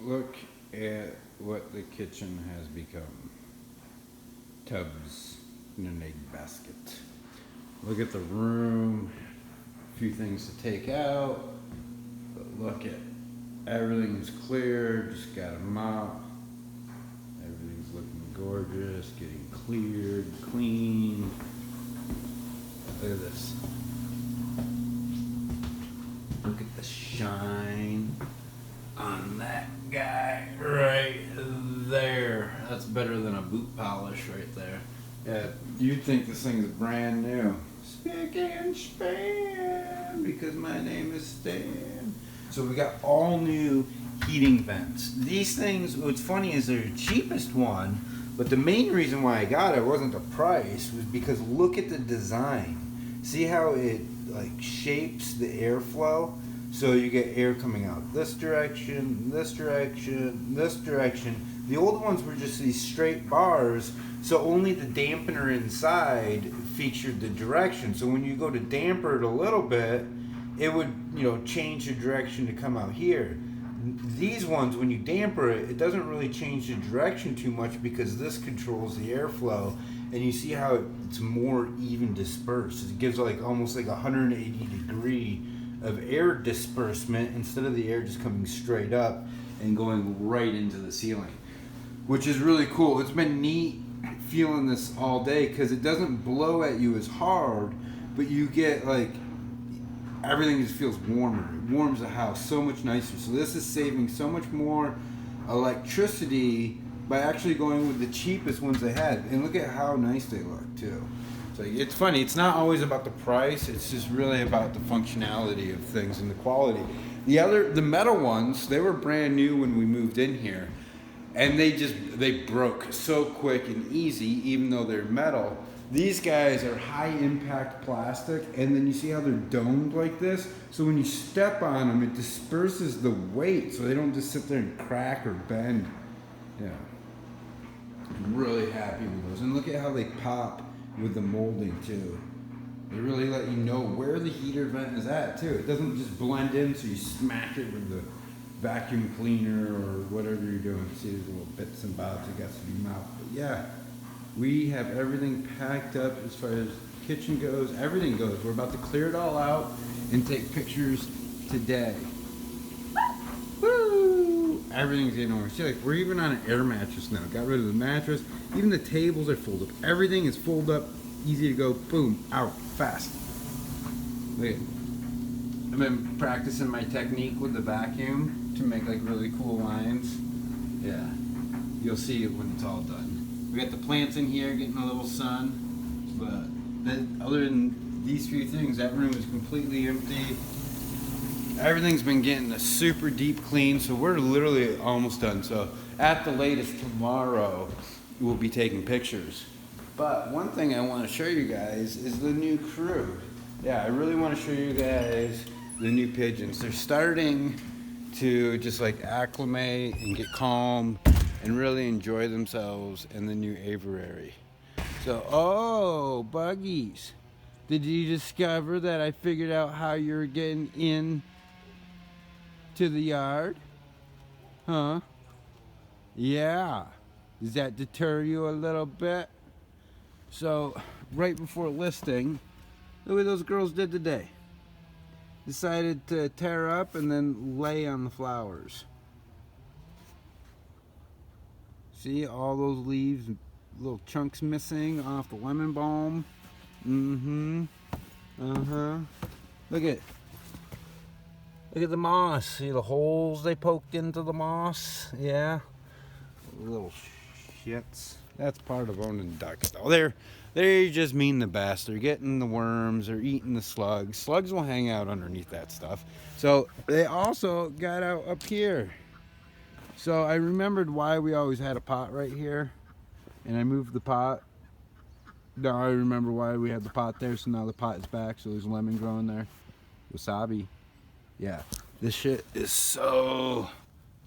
Look at what the kitchen has become. Tubs in an egg basket. Look at the room. A few things to take out. But look at everything's clear. Just got a mop. Everything's looking gorgeous. Getting cleared, clean. Look at this. Look at the shine on that guy right there. That's better than a boot polish right there. Yeah, you'd think this thing is brand new. Spick and span, because my name is Stan. So we got all new heating vents. These things, what's funny is they're the cheapest one, but the main reason why I got it wasn't the price, was because look at the design. See how it like shapes the airflow? So you get air coming out this direction, this direction, this direction. The old ones were just these straight bars, so only the dampener inside featured the direction. So when you go to damper it a little bit, it would, change the direction to come out here. These ones, when you damper it, it doesn't really change the direction too much because this controls the airflow, and you see how it's more even dispersed. It gives like almost like 180 degree of air disbursement instead of the air just coming straight up and going right into the ceiling, which is really cool. It's been neat feeling this all day because it doesn't blow at you as hard, but you get like everything just feels warmer. It warms the house so much nicer. So this is saving so much more electricity by actually going with the cheapest ones they had. And look at how nice they look too. So it's funny, it's not always about the price, it's just really about the functionality of things and the quality. The metal ones, they were brand new when we moved in here, and they broke so quick and easy, even though they're metal. These guys are high impact plastic, and then you see how they're domed like this? So when you step on them, it disperses the weight, so they don't just sit there and crack or bend. Yeah. I'm really happy with those. And look at how they pop with the molding too. They really let you know where the heater vent is at too. It doesn't just blend in so you smack it with the vacuum cleaner or whatever you're doing. See, there's little bits and bobs that got to be mounted. But yeah, we have everything packed up as far as kitchen goes. Everything goes. We're about to clear it all out and take pictures today. Woo! Everything's getting over. See, like we're even on an air mattress now. Got rid of the mattress. Even the tables are folded. Everything is folded up, easy to go, boom, out, fast. Look at it. I've been practicing my technique with the vacuum to make like really cool lines. Yeah, you'll see it when it's all done. We got the plants in here getting a little sun, but other than these few things, that room is completely empty. Everything's been getting a super deep clean, so we're literally almost done. So at the latest tomorrow, we'll be taking pictures. But one thing I want to show you guys is the new crew. Yeah, I really want to show you guys the new pigeons. They're starting to just like acclimate and get calm and really enjoy themselves in the new aviary. So, oh, buggies. Did you discover that I figured out how you're getting in to the yard? Huh? Yeah. Does that deter you a little bit? So, right before listing, look what those girls did today. Decided to tear up and then lay on the flowers. See all those leaves, little chunks missing off the lemon balm. Mm-hmm. Uh-huh. Look at the moss. See the holes they poked into the moss? Yeah. Little shits. That's part of owning ducks though. They just mean the best. They're getting the worms, they're eating the slugs. Slugs will hang out underneath that stuff. So they also got out up here. So I remembered why we always had a pot right here, and I moved the pot. Now I remember why we had the pot there, so now the pot is back, so there's lemon growing there. Wasabi. Yeah, this shit is so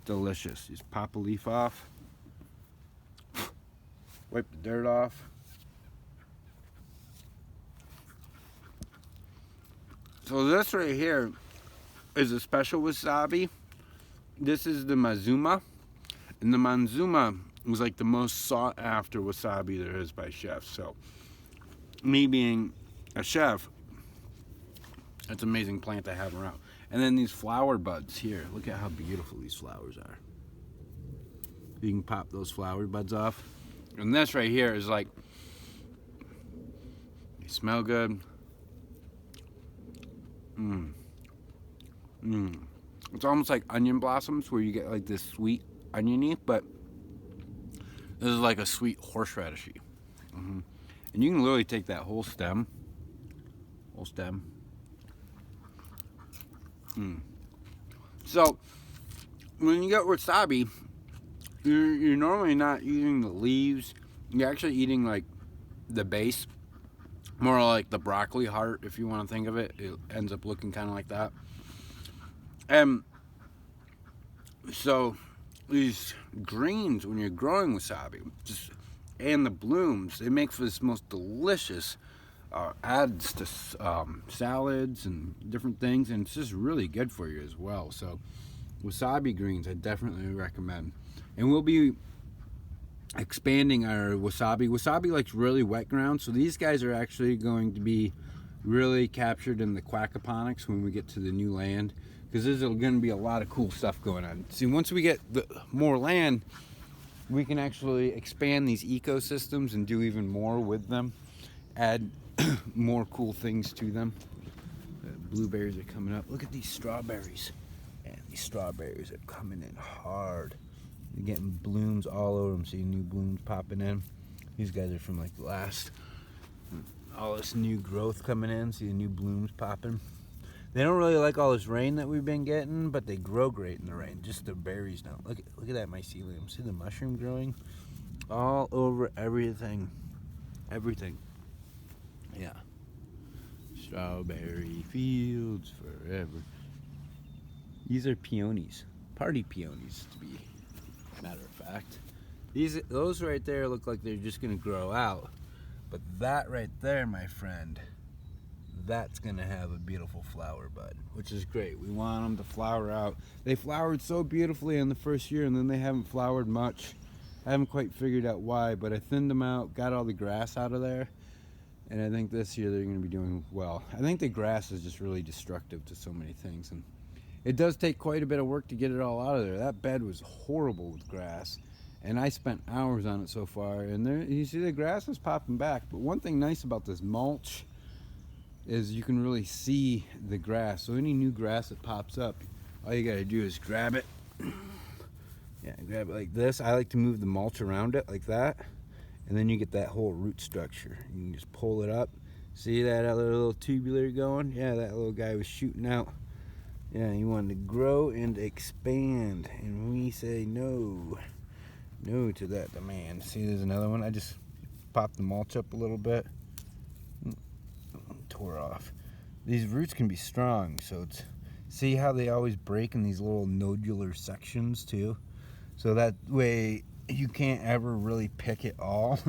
delicious. Just pop a leaf off, wipe the dirt off. So this right here is a special wasabi. This is the Mazuma, and the Manzuma was like the most sought after wasabi there is by chefs. So, me being a chef, it's an amazing plant to have around. And then these flower buds here. Look at how beautiful these flowers are. You can pop those flower buds off. And this right here is like, they smell good. It's almost like onion blossoms where you get like this sweet oniony, but this is like a sweet horseradishy. And you can literally take that whole stem. So when you get wasabi, you're normally not eating the leaves. You're actually eating like the base, more like the broccoli heart, if you want to think of it. It ends up looking kind of like that. And so these greens, when you're growing wasabi, and the blooms, they make for this most delicious adds to salads and different things, and it's just really good for you as well. So wasabi greens I definitely recommend, and we'll be expanding our wasabi. Wasabi likes really wet ground, so these guys are actually going to be really captured in the aquaponics when we get to the new land, because there's going to be a lot of cool stuff going on. See, once we get more land, we can actually expand these ecosystems and do even more with them, add more cool things to them. The blueberries are coming up. Look at these strawberries. And these strawberries are coming in hard. They're getting blooms all over them. See new blooms popping in. These guys are from like last. All this new growth coming in. See the new blooms popping. They don't really like all this rain that we've been getting, but they grow great in the rain. Just the berries now. Look at that mycelium. See the mushroom growing all over everything. Everything. Yeah. Strawberry fields forever. These are peonies. Party peonies, to be matter of fact. Those right there look like they're just gonna grow out. But that right there, my friend, that's gonna have a beautiful flower bud, which is great. We want them to flower out. They flowered so beautifully in the first year, and then they haven't flowered much. I haven't quite figured out why, but I thinned them out, got all the grass out of there, and I think this year they're going to be doing well. I think the grass is just really destructive to so many things, and it does take quite a bit of work to get it all out of there. That bed was horrible with grass, and I spent hours on it so far, and there you see the grass is popping back. But one thing nice about this mulch is you can really see the grass. So any new grass that pops up, all you got to do is grab it. Yeah, grab it like this. I like to move the mulch around it like that, and then you get that whole root structure. You can just pull it up. See that other little tubular going? Yeah, that little guy was shooting out. Yeah, he wanted to grow and expand, and we say no to that demand. See, there's another one. I just popped the mulch up a little bit, tore off. These roots can be strong, so it's, see how they always break in these little nodular sections too, so that way you can't ever really pick it all.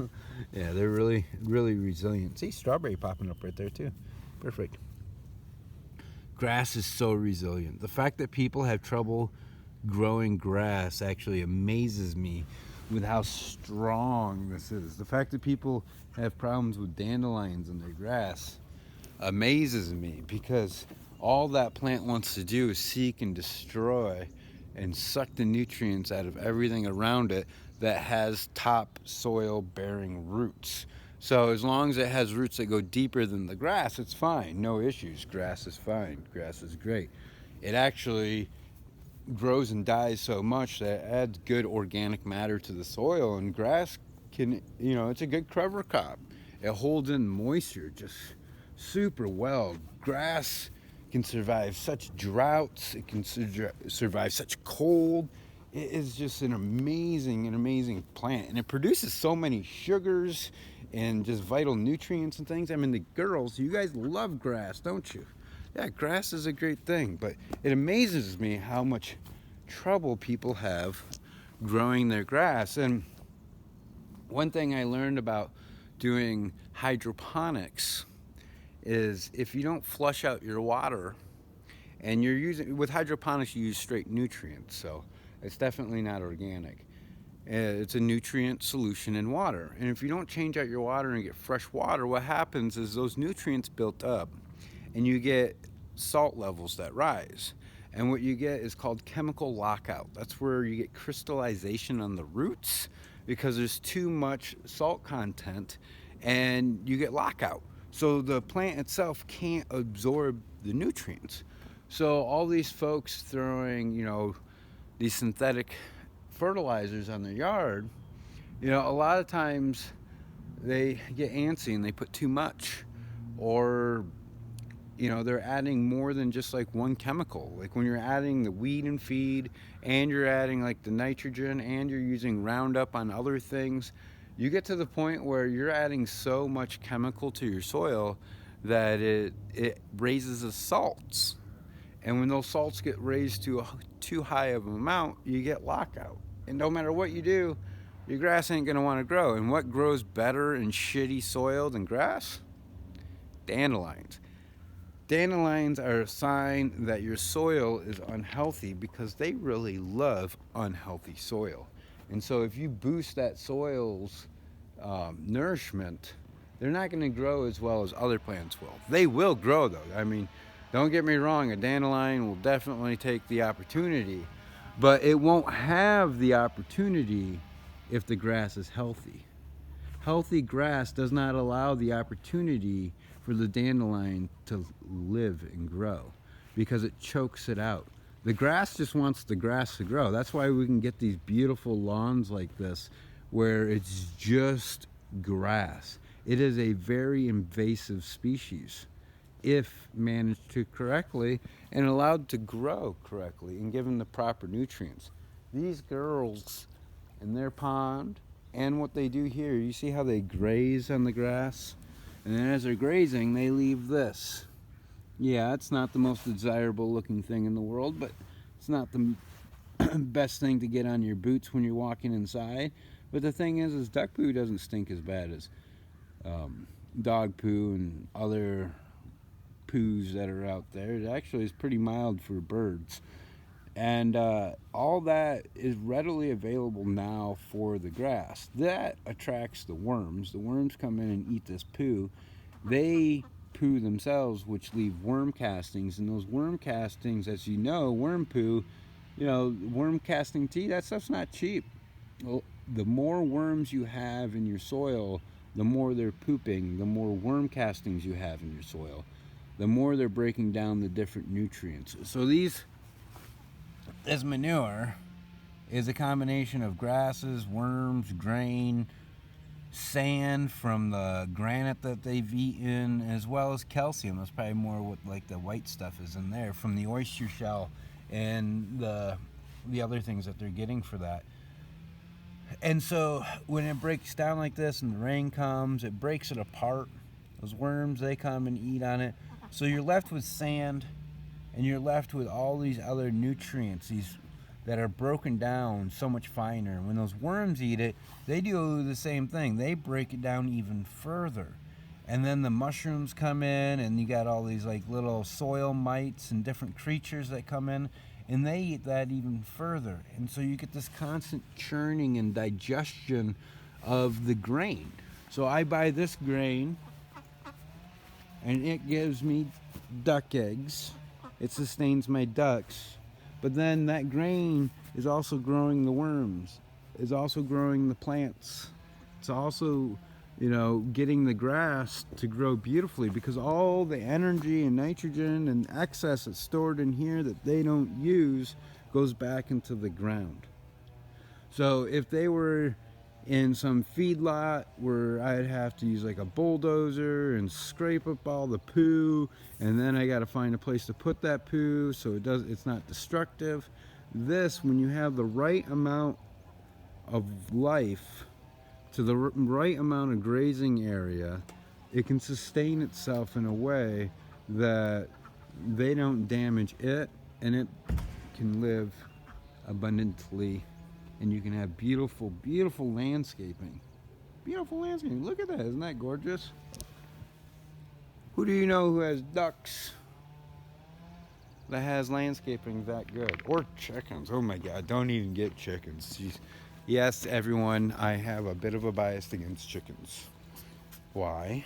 Yeah, they're really resilient. See, strawberry popping up right there too. Perfect. Grass is so resilient. The fact that people have trouble growing grass actually amazes me with how strong this is. The fact that people have problems with dandelions in their grass amazes me, because all that plant wants to do is seek and destroy and suck the nutrients out of everything around it that has topsoil bearing roots. So as long as it has roots that go deeper than the grass, it's fine. No issues. Grass is fine. Grass is great. It actually grows and dies so much that it adds good organic matter to the soil, and grass can, it's a good cover crop. It holds in moisture just super well. Grass can survive such droughts. It can survive such cold. It is just an amazing plant, and it produces so many sugars and just vital nutrients and things. I mean, the girls, you guys love grass, don't you? Yeah, grass is a great thing, but it amazes me how much trouble people have growing their grass. And one thing I learned about doing hydroponics is if you don't flush out your water And you're using, with hydroponics, you use straight nutrients, so it's definitely not organic. It's a nutrient solution in water. And if you don't change out your water and get fresh water, what happens is those nutrients built up and you get salt levels that rise. And what you get is called chemical lockout. That's where you get crystallization on the roots because there's too much salt content and you get lockout. So the plant itself can't absorb the nutrients. So all these folks throwing, these synthetic fertilizers on their yard, a lot of times they get antsy and they put too much, or they're adding more than just like one chemical. Like when you're adding the weed and feed and you're adding like the nitrogen and you're using Roundup on other things, you get to the point where you're adding so much chemical to your soil that it raises the salts. And when those salts get raised to too high of an amount, you get lockout. And no matter what you do, your grass ain't going to want to grow. And what grows better in shitty soil than grass? Dandelions. Dandelions are a sign that your soil is unhealthy because they really love unhealthy soil. And so if you boost that soil's nourishment, they're not going to grow as well as other plants will. They will grow though. I mean, don't get me wrong, a dandelion will definitely take the opportunity, but it won't have the opportunity if the grass is healthy. Healthy grass does not allow the opportunity for the dandelion to live and grow because it chokes it out. The grass just wants the grass to grow. That's why we can get these beautiful lawns like this where it's just grass. It is a very invasive species if managed to correctly and allowed to grow correctly and given the proper nutrients. These girls in their pond and what they do here, you see how they graze on the grass? And then as they're grazing, they leave this. Yeah, it's not the most desirable looking thing in the world, but it's not the best thing to get on your boots when you're walking inside. But the thing is duck poo doesn't stink as bad as dog poo and other poos that are out there. It actually is pretty mild for birds. And all that is readily available now for the grass. That attracts the worms. The worms come in and eat this poo. They poo themselves, which leave worm castings. And those worm castings, as you know, worm poo, worm casting tea, that stuff's not cheap. Well, the more worms you have in your soil, the more they're pooping, the more worm castings you have in your soil, the more they're breaking down the different nutrients. So this manure is a combination of grasses, worms, grain, sand from the granite that they've eaten, as well as calcium. That's probably more what like the white stuff is in there from the oyster shell and the other things that they're getting for that. And so when it breaks down like this and the rain comes, it breaks it apart. Those worms, they come and eat on it. So you're left with sand and you're left with all these other nutrients, these that are broken down so much finer. When those worms eat it, they do the same thing. They break it down even further. And then the mushrooms come in and you got all these like little soil mites and different creatures that come in and they eat that even further. And so you get this constant churning and digestion of the grain. So I buy this grain and it gives me duck eggs. It sustains my ducks. But then that grain is also growing the worms. It's also growing the plants. It's also, getting the grass to grow beautifully because all the energy and nitrogen and excess that's stored in here that they don't use goes back into the ground. So if they were in some feedlot where I'd have to use like a bulldozer and scrape up all the poo, and then I got to find a place to put that poo so it's not destructive. This, when you have the right amount of life to the right amount of grazing area, it can sustain itself in a way that they don't damage it and it can live abundantly. And you can have beautiful, beautiful landscaping. Beautiful landscaping. Look at that. Isn't that gorgeous? Who do you know who has ducks? that has landscaping that good. Or chickens. Oh my god, don't even get chickens. Jeez. Yes, everyone, I have a bit of a bias against chickens. Why?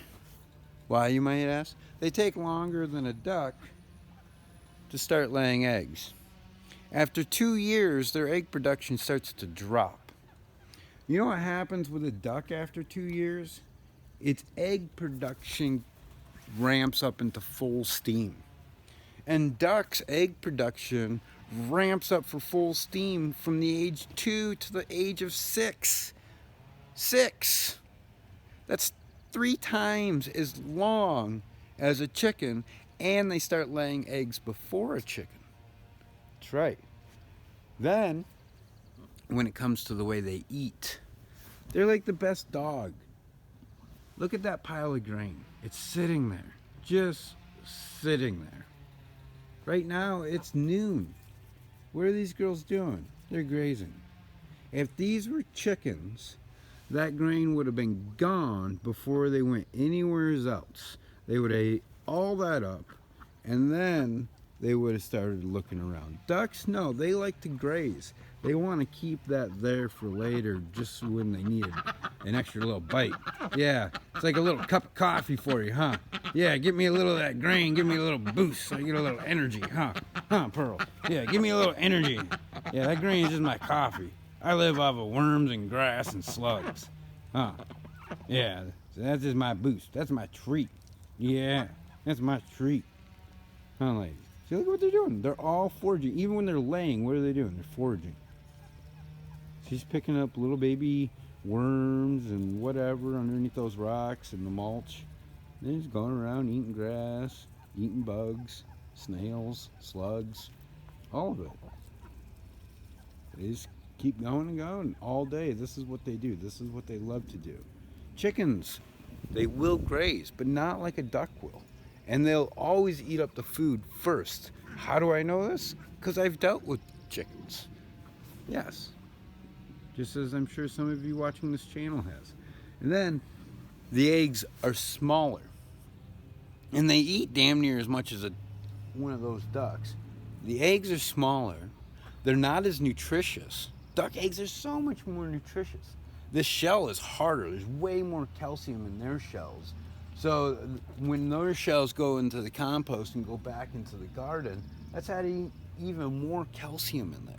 Why, you might ask? They take longer than a duck to start laying eggs. After 2 years, their egg production starts to drop. You know what happens with a duck after 2 years? Its egg production ramps up into full steam. And ducks' egg production ramps up for full steam from the age 2 to the age of 6. 6! That's 3 times as long as a chicken, and they start laying eggs before a chicken. That's right. Then, when it comes to the way they eat, they're like the best dog. Look at that pile of grain. It's sitting there. Just sitting there. Right now, it's noon. What are these girls doing? They're grazing. If these were chickens, that grain would have been gone before they went anywhere else. They would have ate all that up, and then they would have started looking around. Ducks, no, they like to graze. They want to keep that there for later, just when they need an extra little bite. Yeah, it's like a little cup of coffee for you, huh? Yeah, give me a little of that grain, give me a little boost so I get a little energy, huh? Huh, Pearl? Yeah, give me a little energy. Yeah, that grain is just my coffee. I live off of worms and grass and slugs. Huh? Yeah, so that's just my boost. That's my treat. Yeah, that's my treat. Huh, ladies? See, look what they're doing. They're all foraging. Even when they're laying, what are they doing? They're foraging. She's picking up little baby worms and whatever underneath those rocks and the mulch. They're just going around eating grass, eating bugs, snails, slugs, all of it. They just keep going and going all day. This is what they do. This is what they love to do. Chickens, they will graze, but not like a duck will. And they'll always eat up the food first. How do I know this? Because I've dealt with chickens. Yes. Just as I'm sure some of you watching this channel has. And then the eggs are smaller. And they eat damn near as much as one of those ducks. The eggs are smaller. They're not as nutritious. Duck eggs are so much more nutritious. This shell is harder. There's way more calcium in their shells. So when those shells go into the compost and go back into the garden, that's adding even more calcium in there.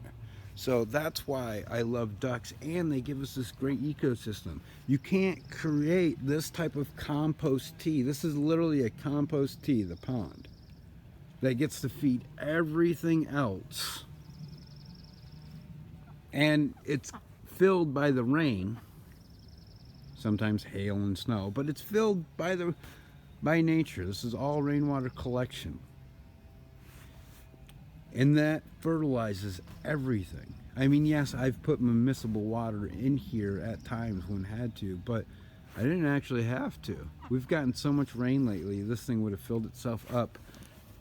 So that's why I love ducks, and they give us this great ecosystem. You can't create this type of compost tea. This is literally a compost tea, the pond, that gets to feed everything else. And it's filled by the rain, sometimes hail and snow, but it's filled by nature. This is all rainwater collection. And that fertilizes everything. I mean, yes, I've put miscible water in here at times when had to, but I didn't actually have to. We've gotten so much rain lately, this thing would have filled itself up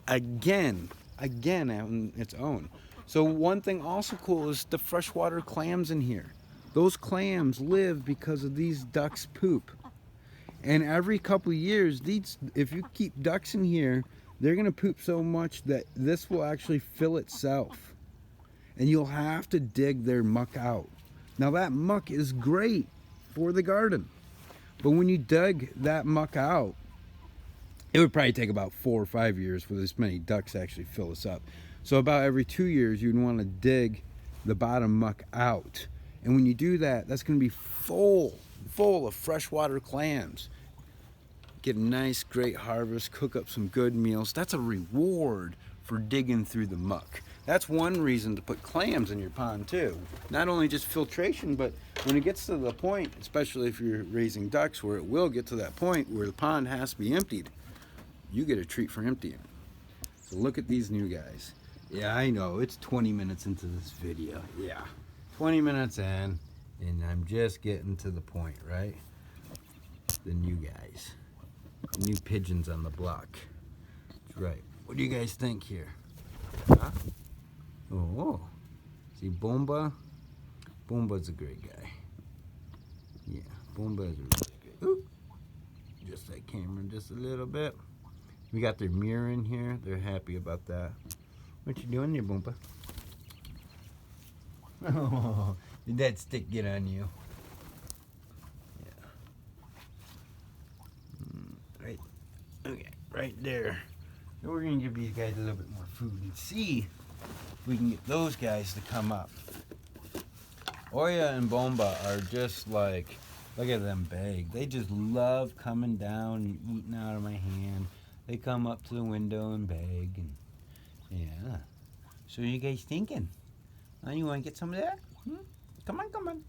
again on its own. So one thing also cool is the freshwater clams in here. Those clams live because of these ducks' poop. And every couple of years, if you keep ducks in here, they're going to poop so much that this will actually fill itself. And you'll have to dig their muck out. Now that muck is great for the garden. But when you dug that muck out, it would probably take about 4 or 5 years for this many ducks to actually fill this up. So about every 2 years, you'd want to dig the bottom muck out. And when you do that, that's going to be full of freshwater clams. Get a nice, great harvest, cook up some good meals. That's a reward for digging through the muck. That's one reason to put clams in your pond too. Not only just filtration, but when it gets to the point, especially if you're raising ducks, where it will get to that point where the pond has to be emptied, you get a treat for emptying. So look at these new guys. Yeah, I know, it's 20 minutes into this video. Yeah, 20 minutes in, and I'm just getting to the point, right? The new guys. The new pigeons on the block. That's right. What do you guys think here? Huh? Oh, see Bomba? Bomba's a great guy. Yeah, Bomba is really great. Ooh. Just that camera just a little bit. We got their mirror in here. They're happy about that. What you doing there, Boompa? Oh, did that stick get on you? Yeah. Right. Okay, right there. So we're gonna give these guys a little bit more food and see if we can get those guys to come up. Oya and Bomba are just like, look at them beg. They just love coming down and eating out of my hand. They come up to the window and beg, and yeah. So you guys thinking? You want to get some of that? Come on, come on.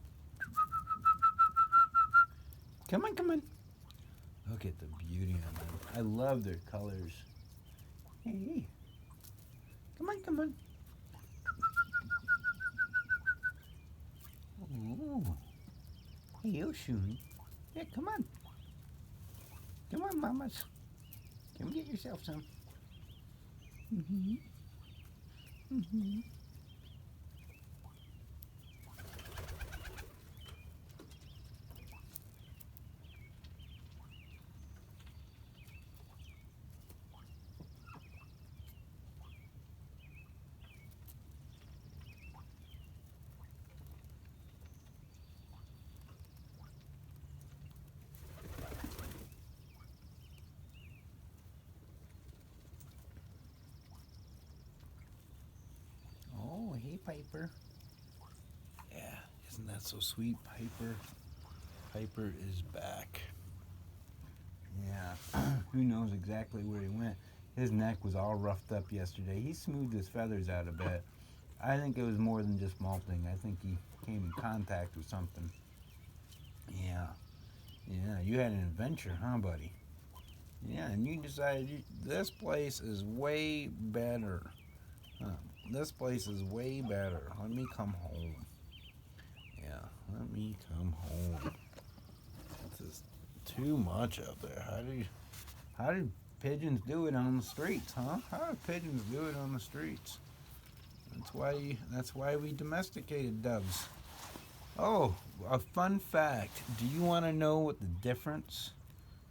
Come on, come on. Look at the beauty on them. I love their colors. Hey, come on, come on. Ooh. Hey, Oshun. Yeah, come on. Come on, mamas. Come get yourself some. Mm-hmm. Mm-hmm. Oh, hey, Piper. Yeah, isn't that so sweet, Piper? Piper is back. Yeah, who knows exactly where he went. His neck was all roughed up yesterday. He smoothed his feathers out a bit. I think it was more than just molting. I think he came in contact with something. Yeah, yeah, you had an adventure, huh, buddy? Yeah, and you decided this place is way better. Huh. This place is way better. Let me come home. Yeah, let me come home. This is too much up there. How did pigeons do it on the streets, huh? How did pigeons do it on the streets? That's why we domesticated doves. Oh, a fun fact. Do you want to know what the difference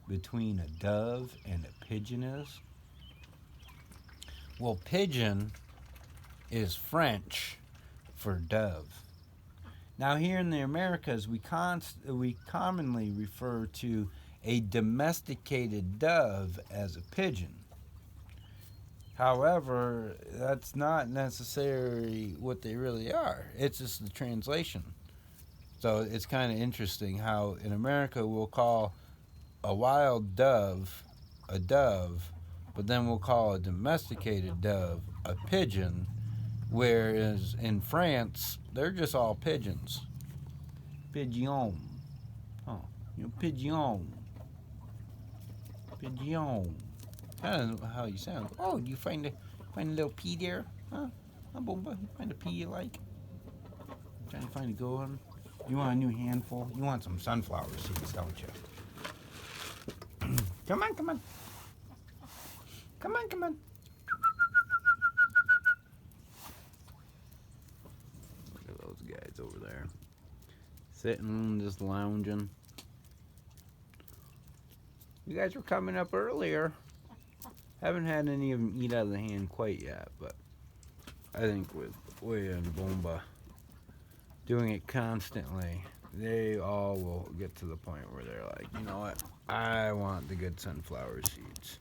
between a dove and a pigeon is? Well, pigeon is French for dove. Now, here in the Americas, we commonly refer to a domesticated dove as a pigeon. However, that's not necessarily what they really are. It's just the translation. So it's kind of interesting how in America we'll call a wild dove a dove, but then we'll call a domesticated dove a pigeon, whereas in France they're just all pigeons. Pigeon. Oh, pigeon. Pigeon. Kind of how you sound. Oh, do you find a little pea there? Huh? You find a pea you like? I'm trying to find a good one. You want a new handful? You want some sunflower seeds, don't you? Come on, come on. Come on, come on. Look at those guys over there. Sitting, just lounging. You guys were coming up earlier. Haven't had any of them eat out of the hand quite yet, but I think with Oya and Bomba doing it constantly, they all will get to the point where they're like, you know what? I want the good sunflower seeds.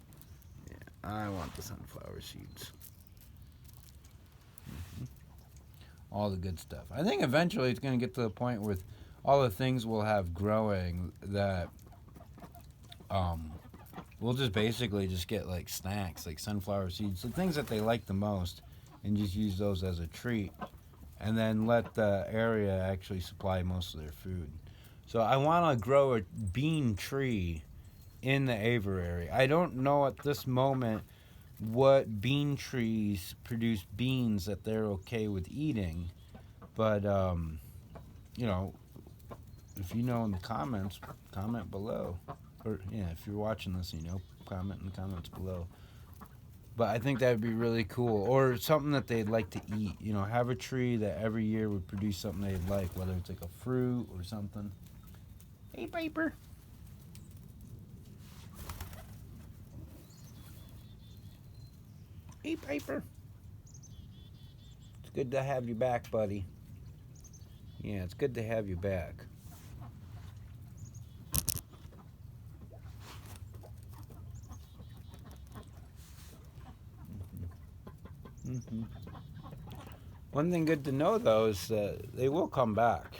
Yeah, I want the sunflower seeds. All the good stuff. I think eventually it's going to get to the point where all the things we'll have growing that we'll just basically just get like snacks, like sunflower seeds, the things that they like the most, and just use those as a treat, and then let the area actually supply most of their food. So I want to grow a bean tree in the aviary. I don't know at this moment what bean trees produce beans that they're okay with eating, but you know, if you know in the comments, comment below. Or yeah, if you're watching this, you know, comment in the comments below. But I think that would be really cool, or something that they'd like to eat. You know, have a tree that every year would produce something they'd like, whether it's like a fruit or something. Hey, Piper. Hey, Piper. good to have you back, buddy. Yeah, it's good to have you back. Mm-hmm. One thing good to know, though, is that they will come back.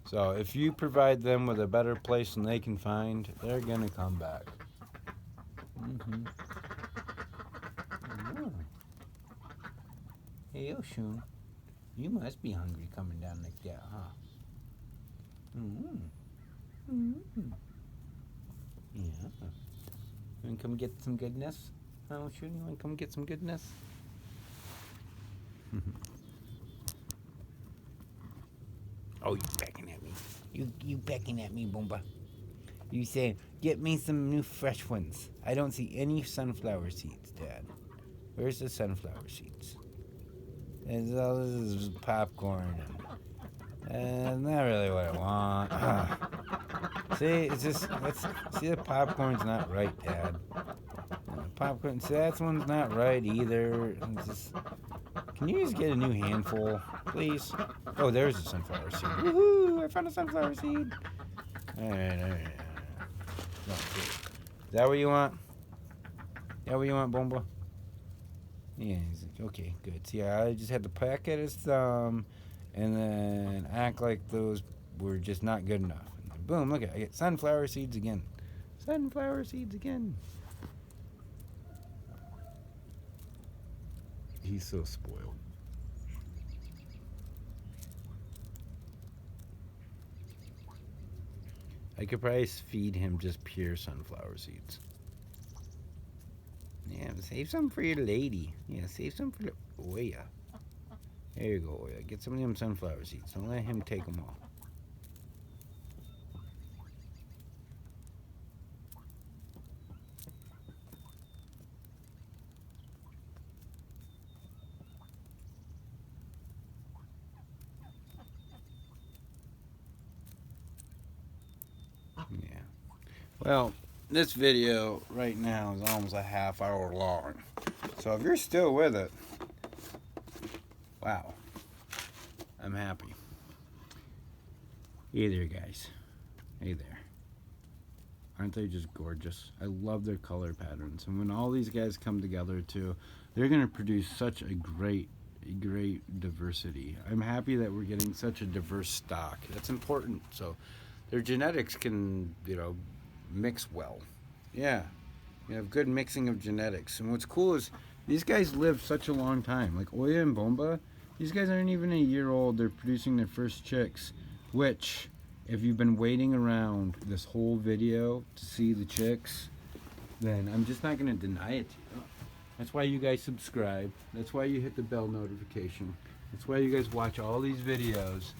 So if you provide them with a better place than they can find, they're going to come back. Mm-hmm. Oh. Hey, Oshun, you must be hungry coming down like that, huh? Mm-hmm. Mm-hmm. Yeah. You want to come get some goodness? Huh, Oshun, you want to come get some goodness? Oh, you pecking at me. You pecking at me, Boomba. You say, get me some new fresh ones. I don't see any sunflower seeds, Dad. Where's the sunflower seeds? This is popcorn and not really what I want. See, it's just, see the popcorn's not right, Dad. Popcorn, see that one's not right either. It's just, can you just get a new handful, please? Oh, there's a sunflower seed. Woohoo! I found a sunflower seed. Alright. Is that what you want? Is that what you want, Bomba? Yeah, okay, good. See, I just had to peck at his thumb and then act like those were just not good enough. And then boom, look at it. I get sunflower seeds again. Sunflower seeds again. He's so spoiled. I could probably feed him just pure sunflower seeds. Yeah, save some for your lady. Yeah, save some for the Oya. There you go, Oya. Get some of them sunflower seeds. Don't let him take them all. Yeah. Well, this video right now is almost a half hour long. So if you're still with it, wow, I'm happy. Hey there, guys. Hey there. Aren't they just gorgeous? I love their color patterns. And when all these guys come together too, they're going to produce such a great diversity. I'm happy that we're getting such a diverse stock. That's important. So their genetics can, mix well. Yeah. You have good mixing of genetics. And what's cool is these guys live such a long time. Like Oya and Bomba, these guys aren't even a year old. They're producing their first chicks, which, if you've been waiting around this whole video to see the chicks, then I'm just not going to deny it to you. That's why you guys subscribe. That's why you hit the bell notification. That's why you guys watch all these videos.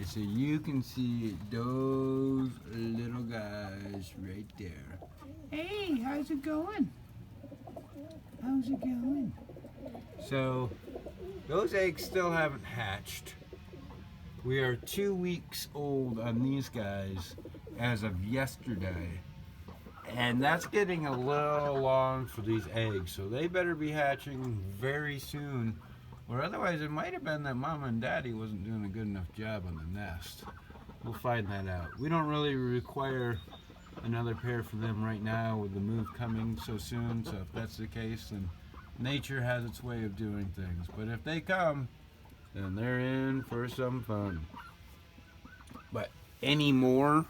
Is so you can see those little guys right there. Hey, how's it going? How's it going? So, those eggs still haven't hatched. We are 2 weeks old on these guys as of yesterday. And that's getting a little long for these eggs. So they better be hatching very soon. Or otherwise it might have been that Mama and Daddy wasn't doing a good enough job on the nest. We'll find that out. We don't really require another pair for them right now with the move coming so soon. So if that's the case, then nature has its way of doing things. But if they come, then they're in for some fun. But any more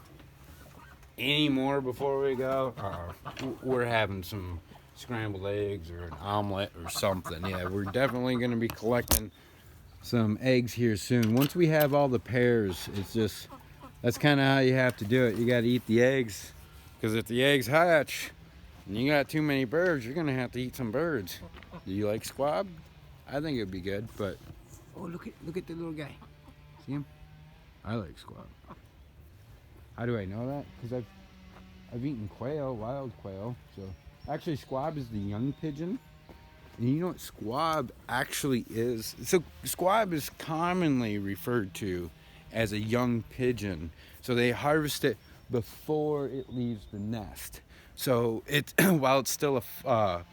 before we go? We're having some scrambled eggs or an omelet or something. Yeah, we're definitely going to be collecting some eggs here soon. Once we have all the pairs, it's just, that's kind of how you have to do it. You got to eat the eggs, because if the eggs hatch and you got too many birds, you're going to have to eat some birds. Do you like squab? I think it'd be good, but oh, look at the little guy. See him? I like squab. How do I know that? Because I've eaten quail, wild quail. So actually, squab is the young pigeon. And you know what squab actually is? So squab is commonly referred to as a young pigeon. So they harvest it before it leaves the nest. So it while it's still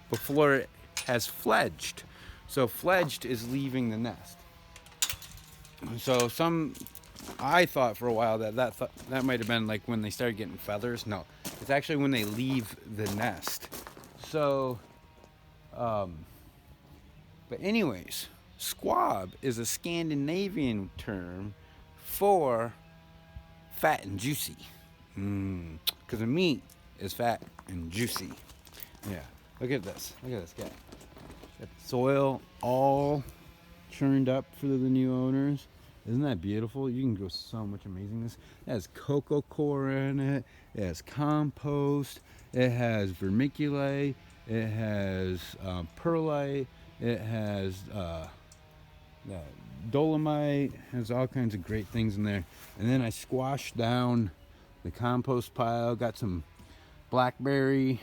before it has fledged. So fledged is leaving the nest. So I thought for a while that might have been like when they started getting feathers. No, it's actually when they leave the nest. So, but anyways, squab is a Scandinavian term for fat and juicy. Because the meat is fat and juicy. Yeah. Look at this. Look at this guy. Got the soil all churned up for the new owners. Isn't that beautiful? You can grow so much amazingness. It has cocoa coir in it. It has compost. It has vermiculite. It has perlite. It has dolomite. It has all kinds of great things in there. And then I squashed down the compost pile. Got some blackberry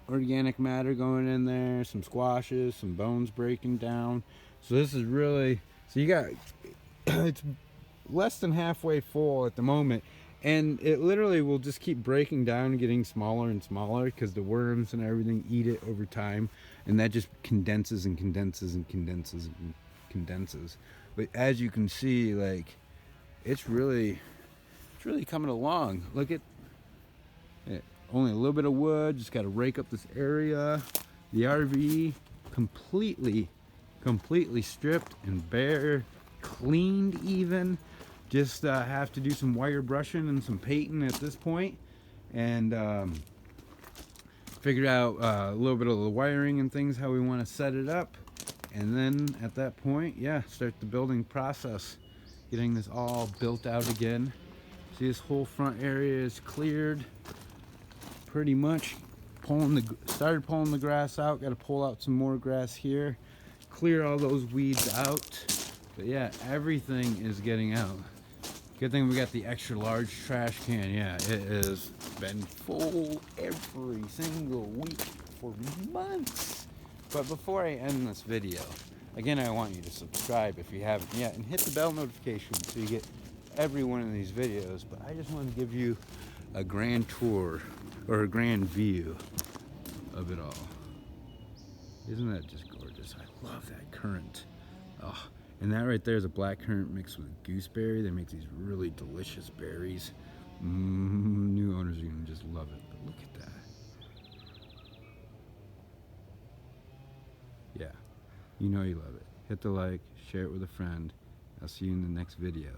organic matter going in there. Some squashes. Some bones breaking down. So this is really... So you got... It's less than halfway full at the moment, and it literally will just keep breaking down and getting smaller and smaller because the worms and everything eat it over time, and that just condenses and condenses and condenses and condenses. But as you can see, like, it's really coming along. Look at it. Only a little bit of wood, just got to rake up this area. The RV completely stripped and bare, cleaned even. Just have to do some wire brushing and some painting at this point, and figured out a little bit of the wiring and things, how we want to set it up, and then at that point, yeah, start the building process, getting this all built out again. See, this whole front area is cleared pretty much. Started pulling the grass out. Got to pull out some more grass here, clear all those weeds out. But yeah, everything is getting out. Good thing we got the extra large trash can. Yeah, it has been full every single week for months. But before I end this video, again, I want you to subscribe if you haven't yet, and hit the bell notification so you get every one of these videos. But I just want to give you a grand tour, or a grand view of it all. Isn't that just gorgeous? I love that currant. Oh. And that right there is a black currant mixed with gooseberry. They make these really delicious berries. New owners are going to just love it. But look at that. Yeah, you know you love it. Hit the like, share it with a friend. I'll see you in the next video.